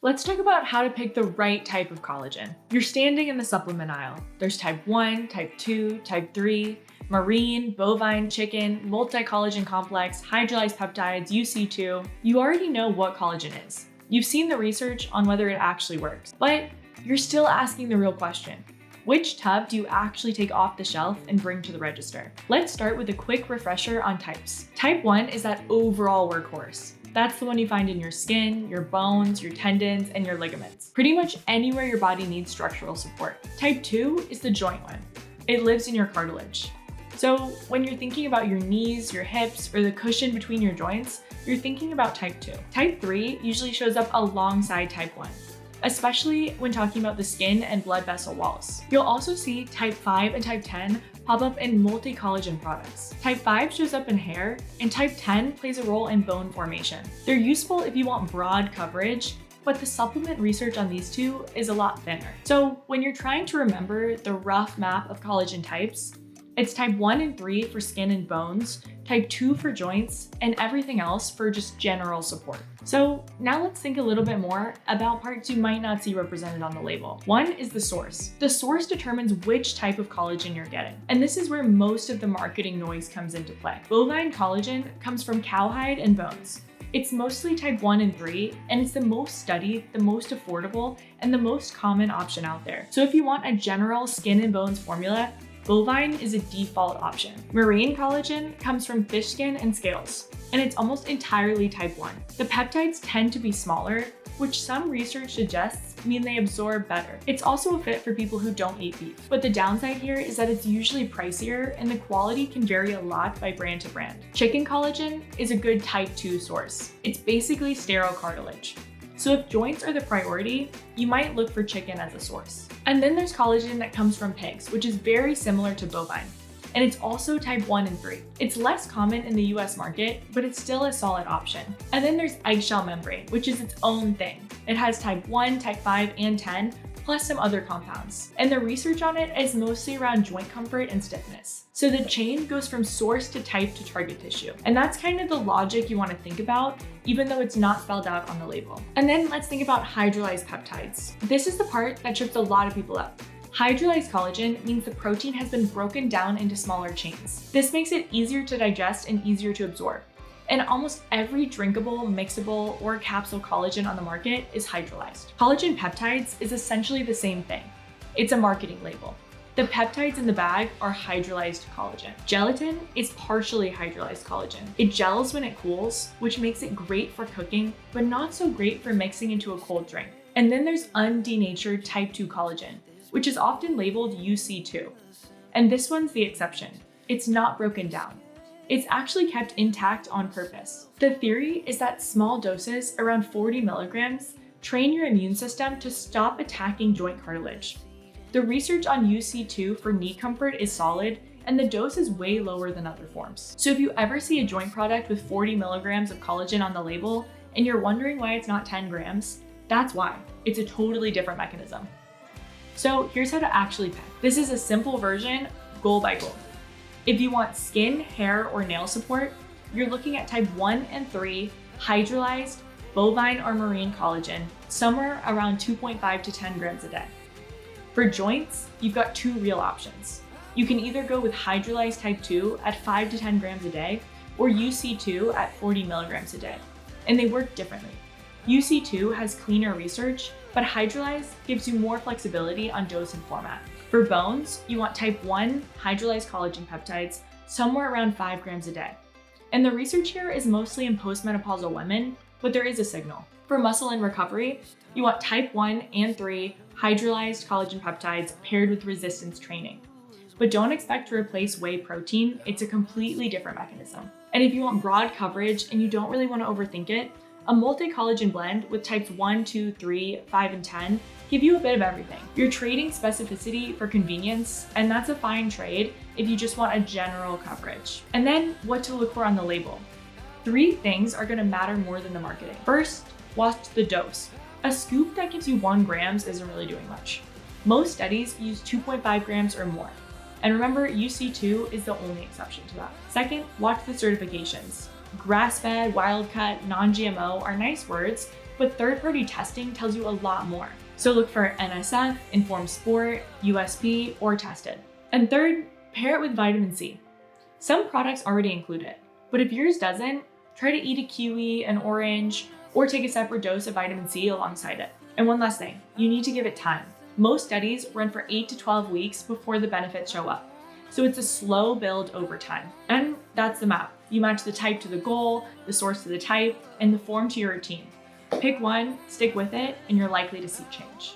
Let's talk about how to pick the right type of collagen. You're standing in the supplement aisle. There's type 1, type 2, type 3, marine, bovine, chicken, multi-collagen complex, hydrolyzed peptides, UC2. You already know what collagen is. You've seen the research on whether it actually works, but you're still asking the real question. Which tub do you actually take off the shelf and bring to the register? Let's start with a quick refresher on types. Type 1 is that overall workhorse. That's the one you find in your skin, your bones, your tendons, and your ligaments. Pretty much anywhere your body needs structural support. Type 2 is the joint one. It lives in your cartilage. So when you're thinking about your knees, your hips, or the cushion between your joints, you're thinking about type 2. Type 3 usually shows up alongside type 1, especially when talking about the skin and blood vessel walls. You'll also see type 5 and type 10 pop up in multi-collagen products. Type 5 shows up in hair, and type 10 plays a role in bone formation. They're useful if you want broad coverage, but the supplement research on these two is a lot thinner. So when you're trying to remember the rough map of collagen types, it's type 1 and 3 for skin and bones, type 2 for joints, and everything else for just general support. So now let's think a little bit more about parts you might not see represented on the label. One is the source. The source determines which type of collagen you're getting, and this is where most of the marketing noise comes into play. Bovine collagen comes from cowhide and bones. It's mostly type 1 and 3, and it's the most studied, the most affordable, and the most common option out there. So if you want a general skin and bones formula, bovine is a default option. Marine collagen comes from fish skin and scales, and it's almost entirely type 1. The peptides tend to be smaller, which some research suggests mean they absorb better. It's also a fit for people who don't eat beef. But the downside here is that it's usually pricier and the quality can vary a lot by brand to brand. Chicken collagen is a good type 2 source. It's basically sterile cartilage. So if joints are the priority, you might look for chicken as a source. And then there's collagen that comes from pigs, which is very similar to bovine. And it's also type 1 and 3. It's less common in the US market, but it's still a solid option. And then there's eggshell membrane, which is its own thing. It has type 1, type 5, and 10, plus some other compounds. And the research on it is mostly around joint comfort and stiffness. So the chain goes from source to type to target tissue. And that's kind of the logic you want to think about, even though it's not spelled out on the label. And then let's think about hydrolyzed peptides. This is the part that trips a lot of people up. Hydrolyzed collagen means the protein has been broken down into smaller chains. This makes it easier to digest and easier to absorb. And almost every drinkable, mixable, or capsule collagen on the market is hydrolyzed. Collagen peptides is essentially the same thing. It's a marketing label. The peptides in the bag are hydrolyzed collagen. Gelatin is partially hydrolyzed collagen. It gels when it cools, which makes it great for cooking, but not so great for mixing into a cold drink. And then there's undenatured type 2 collagen, which is often labeled UC2. And this one's the exception. It's not broken down. It's actually kept intact on purpose. The theory is that small doses, around 40 milligrams, train your immune system to stop attacking joint cartilage. The research on UC2 for knee comfort is solid, and the dose is way lower than other forms. So if you ever see a joint product with 40 milligrams of collagen on the label, and you're wondering why it's not 10 grams, that's why. It's a totally different mechanism. So here's how to actually pick. This is a simple version, goal by goal. If you want skin, hair, or nail support, you're looking at type 1 and 3 hydrolyzed bovine or marine collagen, somewhere around 2.5 to 10 grams a day. For joints, you've got two real options. You can either go with hydrolyzed type 2 at 5 to 10 grams a day, or UC2 at 40 milligrams a day, and they work differently. UC2 has cleaner research, but hydrolyzed gives you more flexibility on dose and format. For bones, you want type 1 hydrolyzed collagen peptides, somewhere around 5 grams a day. And the research here is mostly in postmenopausal women, but there is a signal. For muscle and recovery, you want type 1 and 3 hydrolyzed collagen peptides paired with resistance training. But don't expect to replace whey protein, it's a completely different mechanism. And if you want broad coverage and you don't really want to overthink it, a multi-collagen blend with types 1, 2, 3, 5, and 10 give you a bit of everything. You're trading specificity for convenience, and that's a fine trade if you just want a general coverage. And then what to look for on the label. 3 things are going to matter more than the marketing. First, watch the dose. A scoop that gives you 1 gram isn't really doing much. Most studies use 2.5 grams or more. And remember, UC2 is the only exception to that. Second, watch the certifications. Grass-fed, wild-cut, non-GMO are nice words, but but third-party testing tells you a lot more. So look for NSF, Informed Sport, USP, or tested. And third, pair it with vitamin C. Some products already include it, but if yours doesn't, try to eat a kiwi, an orange, or take a separate dose of vitamin C alongside it. And one last thing, you need to give it time. Most studies run for 8 to 12 weeks before the benefits show up. So it's a slow build over time. And that's the map. You match the type to the goal, the source to the type, and the form to your routine. Pick one, stick with it, and you're likely to see change.